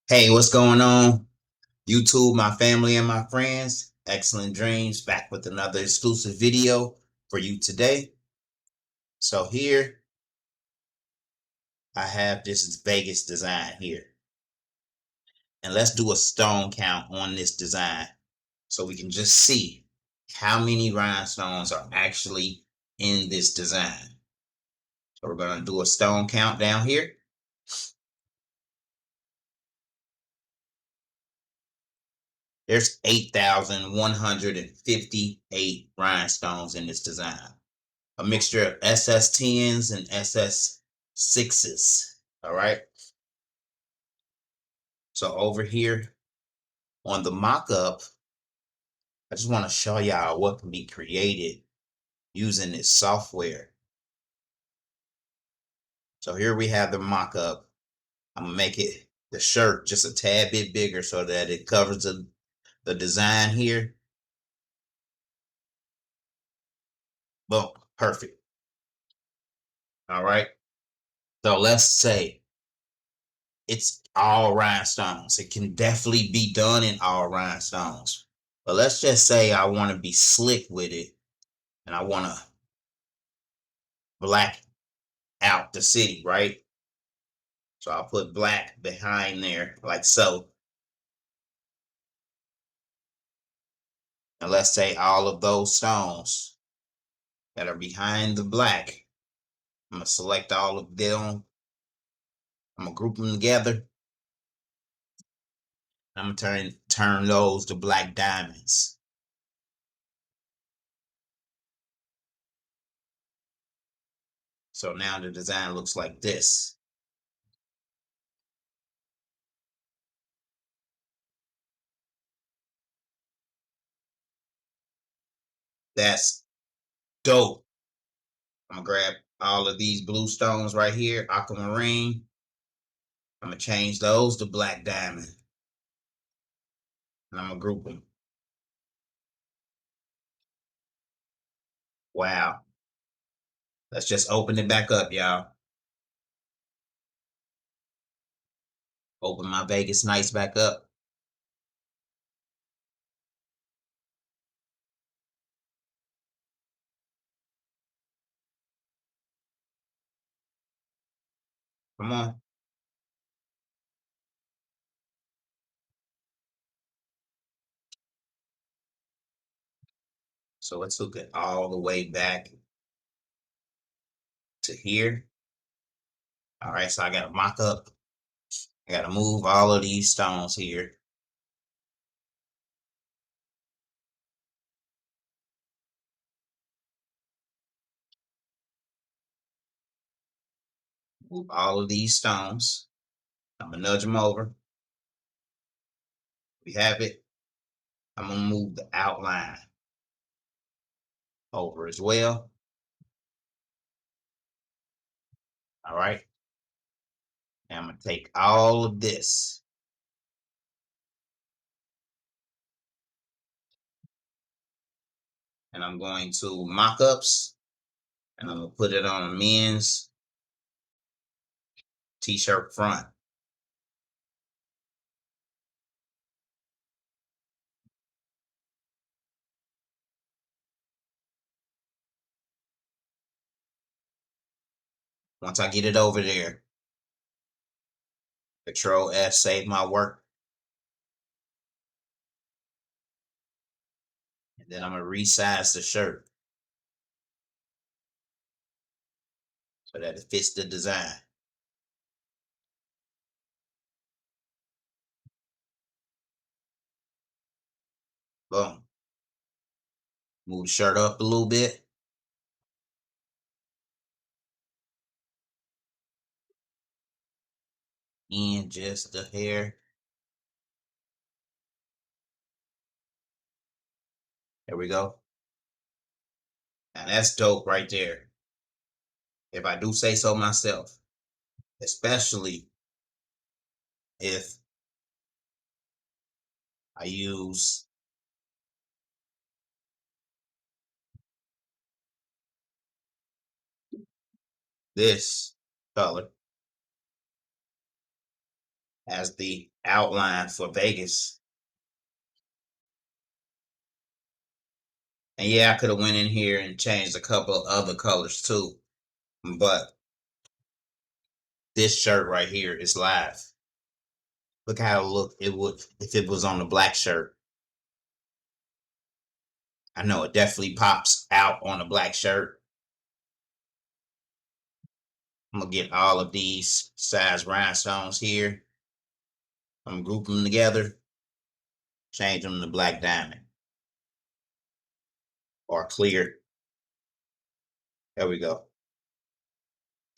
Hey, what's going on? YouTube, my family, and my friends. Excellent Dreams back with another exclusive video for you today. So here I have this Vegas design here. And let's do a stone count on this design so we can just see how many rhinestones are actually in this design. So we're going to do a stone count down here. There's 8,158 rhinestones in this design. A mixture of SS10s and SS6s. All right. So over here on the mock-up, I just want to show y'all what can be created using this software. So here we have the mock-up. I'm gonna make the shirt just a tad bit bigger so that it covers the design here. Boom, perfect. All right. So let's say it's all rhinestones. It can definitely be done in all rhinestones. But let's just say I want to be slick with it and I want to black out the city, right? So I'll put black behind there like so. And let's say all of those stones that are behind the black, I'm going to select all of them. I'm going to group them together. I'm going to turn those to black diamonds. So now the design looks like this. That's dope. I'm gonna grab all of these blue stones right here, aquamarine. I'm gonna change those to black diamond. And I'm gonna group them. Wow. Let's just open it back up, y'all. Open my Vegas Nights back up. Come on. So let's hook it all the way back to here. All right, so I gotta mock up. I gotta move all of these stones here. Move all of these stones. I'm gonna nudge them over. We have it. I'm gonna move the outline over as well. All right. And I'm gonna take all of this. And I'm going to mock-ups and I'm gonna put it on a men's t-shirt front. Once I get it over there, Control S, save my work. And then I'm gonna resize the shirt so that it fits the design. Boom. Move the shirt up a little bit. And just the hair. There we go. Now that's dope right there. If I do say so myself. Especially if I use this color as the outline for Vegas. And yeah, I could have went in here and changed a couple of other colors too. But this shirt right here is live. Look how it would if it was on the black shirt. I know it definitely pops out on a black shirt. I'm gonna get all of these size rhinestones here. I'm gonna group them together, change them to black diamond or clear. There we go.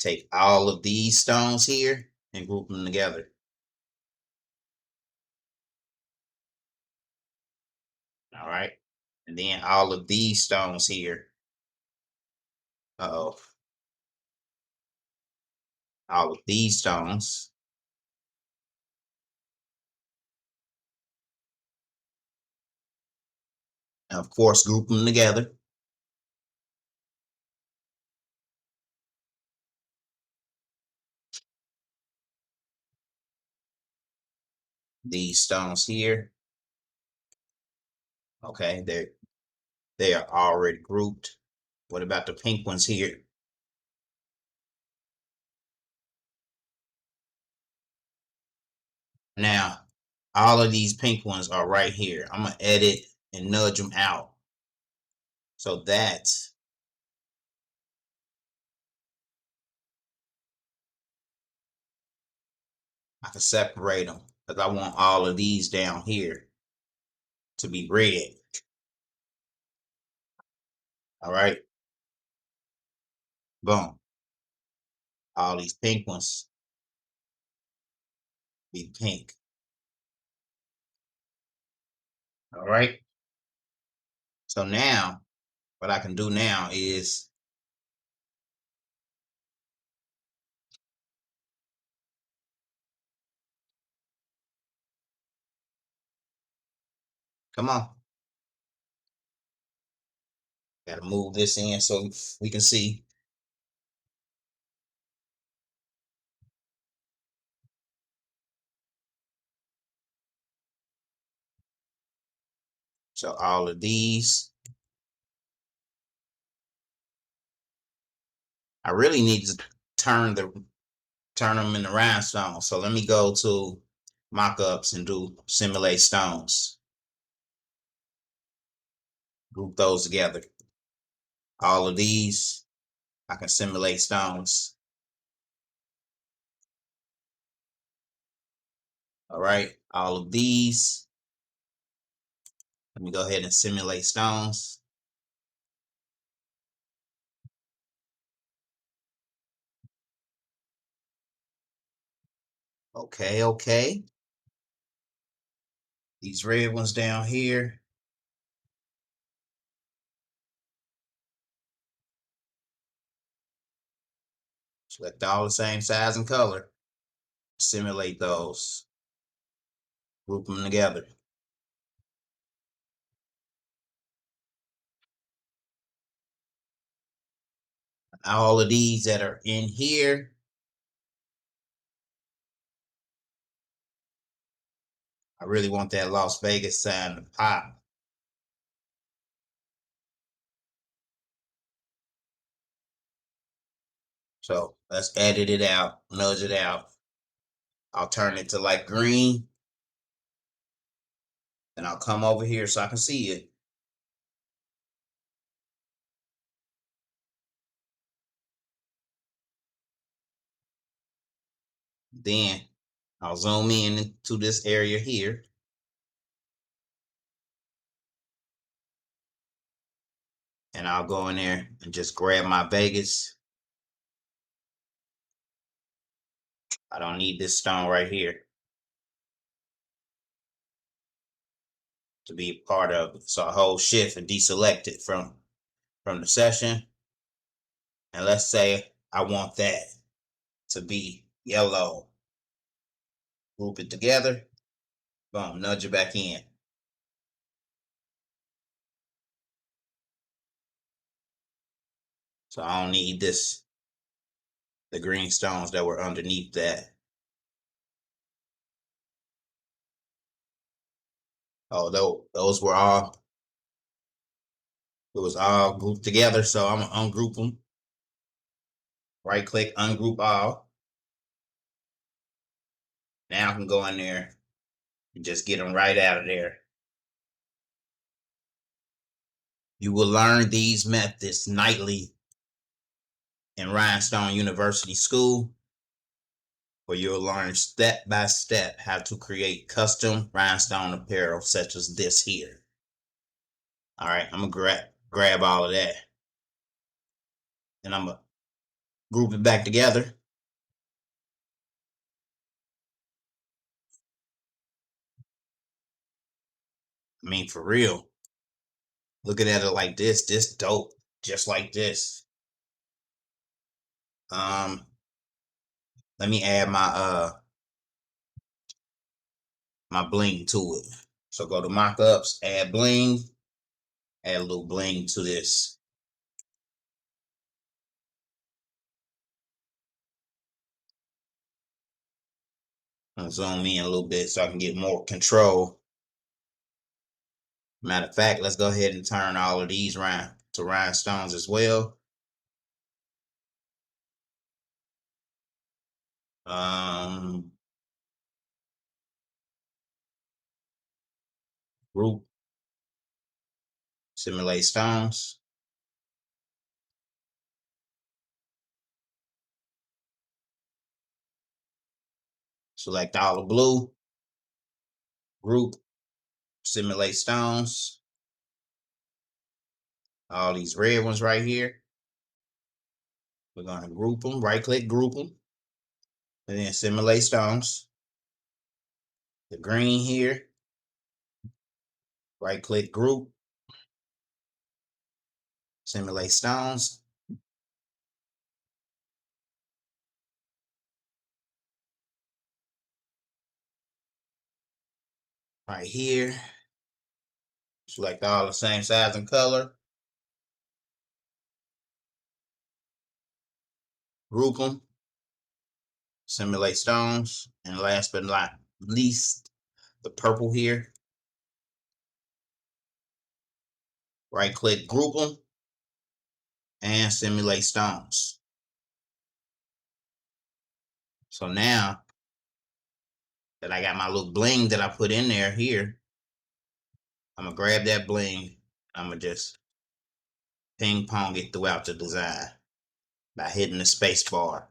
Take all of these stones here and group them together. All right. And then all of these stones here. Uh-oh. All of these stones. And of course, group them together. These stones here. Okay, they are already grouped. What about the pink ones here? Now, all of these pink ones are right here. I'm gonna edit and nudge them out so that I can separate them, because I want all of these down here to be red. All right, boom. All these pink ones be pink. All right. So now, what I can do now is come on. Got to move this in so we can see. So all of these, I really need to turn them into rhinestones. So let me go to mockups and do simulate stones. Group those together. All of these, I can simulate stones. All right, all of these. Let me go ahead and simulate stones. Okay, okay. These red ones down here. Select all the same size and color. Simulate those. Group them together. All of these that are in here, I really want that Las Vegas sign to pop. So let's edit it out, nudge it out. I'll turn it to like green. And I'll come over here so I can see it. Then I'll zoom in to this area here. And I'll go in there and just grab my Vegas. I don't need this stone right here to be a part of it. So I hold shift and deselect it from the session. And let's say I want that to be yellow. Group it together. Boom, nudge it back in. So I don't need the green stones that were underneath that. Although those were all, it was all grouped together. So I'm gonna ungroup them. Right click, ungroup all. Now I can go in there and just get them right out of there. You will learn these methods nightly in Rhinestone University School, where you'll learn step by step how to create custom rhinestone apparel such as this here. All right, I'm gonna grab all of that and I'm gonna group it back together. I mean, for real, looking at it like this dope, just like this. Let me add my bling to it. So go to mockups, add bling, add a little bling to this. I'm zoom in a little bit so I can get more control. Matter of fact, let's go ahead and turn all of these around to rhinestones as well. Group, simulate stones. Select all the blue. Group, simulate stones. All these red ones right here. We're going to group them, right click, group them, and then simulate stones. The green here, right click, group, simulate stones. Right here, select all the same size and color. Group them, simulate stones, and last but not least, the purple here. Right click, group them, and simulate stones. So now that I got my little bling that I put in there here, I'm gonna grab that bling. I'm gonna just ping pong it throughout the design by hitting the space bar.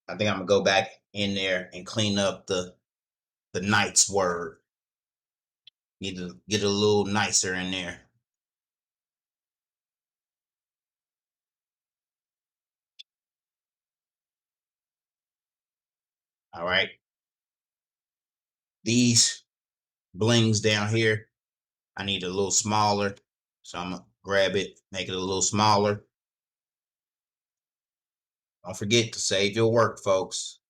I think I'm gonna go back in there and clean up the knight's word. Get it a little nicer in there. All right. These blings down here, I need a little smaller. So I'm gonna grab it, make it a little smaller. Don't forget to save your work, folks.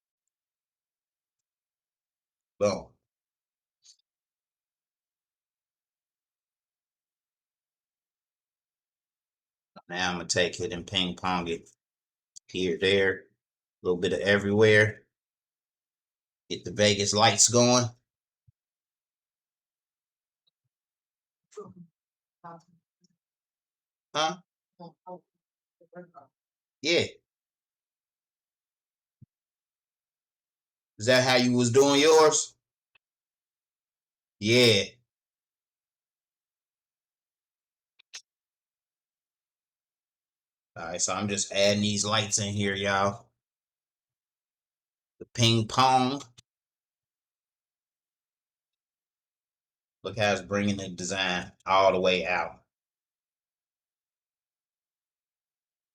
Boom. Now I'm gonna take it and ping pong it here, there, a little bit of everywhere. Get the Vegas lights going. Huh? Yeah. Is that how you was doing yours? Yeah. All right, so I'm just adding these lights in here, y'all. The ping pong. Look how it's bringing the design all the way out.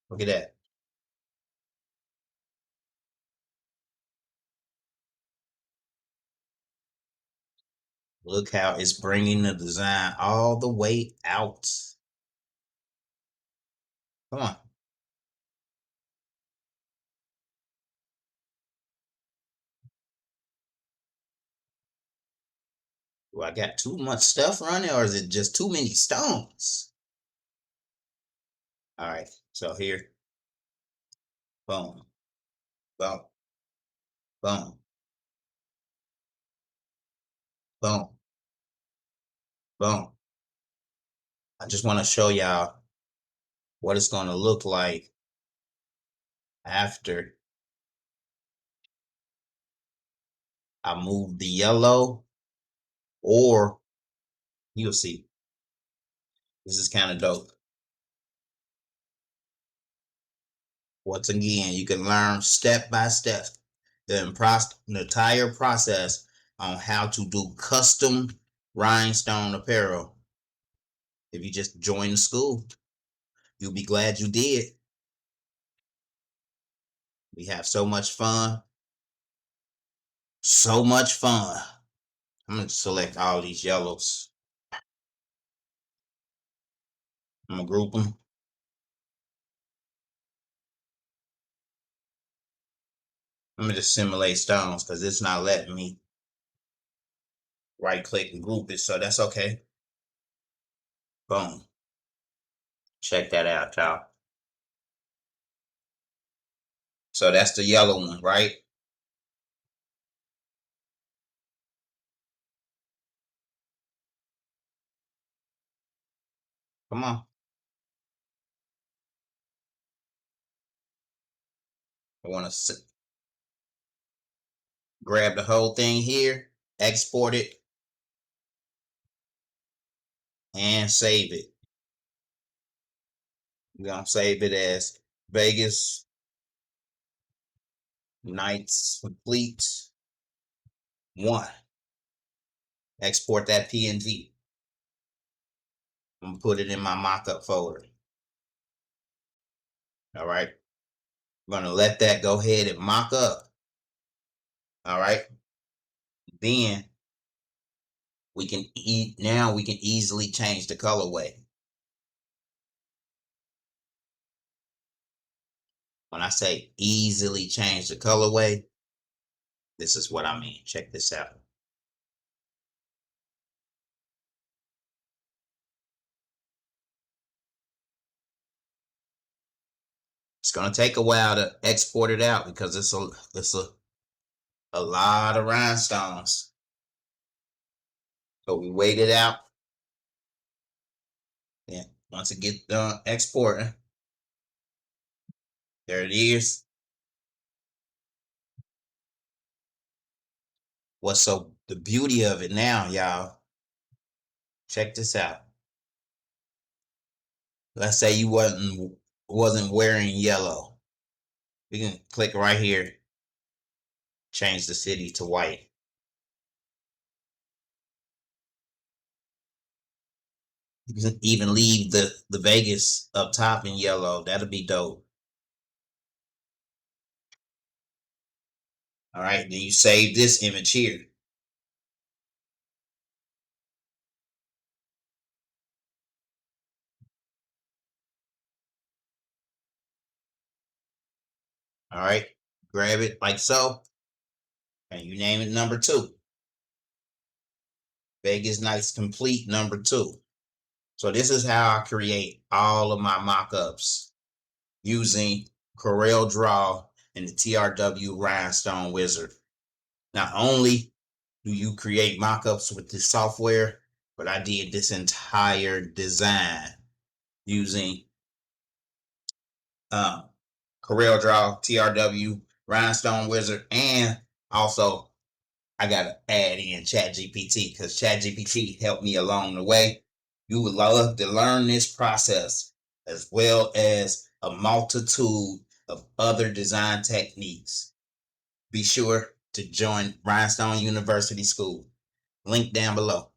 Look at that. Look how it's bringing the design all the way out. Come on. Do I got too much stuff running or is it just too many stones? All right, so here, Boom. Boom. Boom. Boom. Boom. I just want to show y'all what it's going to look like after I move the yellow, or you'll see. This is kind of dope. Once again, you can learn step by step the entire process on how to do custom rhinestone apparel. If you just join the school, you'll be glad you did. We have so much fun. So much fun. I'm going to select all these yellows. I'm going to group them. I'm going to just simulate stones because it's not letting me right click and group it. So that's okay. Boom. Check that out, y'all. So that's the yellow one, right? Come on. I want to grab the whole thing here, export it, and save it. We're going to save it as Vegas Nights Complete 1. Export that PNG. I'm going to put it in my mockup folder. All right. I'm going to let that go ahead and mock up. All right. Then we can now we can easily change the colorway. When I say easily change the colorway, this is what I mean. Check this out. It's gonna take a while to export it out because it's a lot of rhinestones. So we wait it out. Then once it gets done exporting, there it is. What's so the beauty of it now, y'all? Check this out. Let's say you wasn't wearing yellow. We can click right here, change the city to white. You can even leave the Vegas up top in yellow. That'll be dope. All right, then you save this image here. All right, grab it like so, and you name it number 2. Vegas Nights Complete number 2. So this is how I create all of my mockups using CorelDRAW and the TRW Rhinestone Wizard. Not only do you create mockups with this software, but I did this entire design using CorelDRAW, TRW, Rhinestone Wizard, and also I gotta add in ChatGPT because ChatGPT helped me along the way. You would love to learn this process as well as a multitude of other design techniques. Be sure to join Rhinestone University School. Link down below.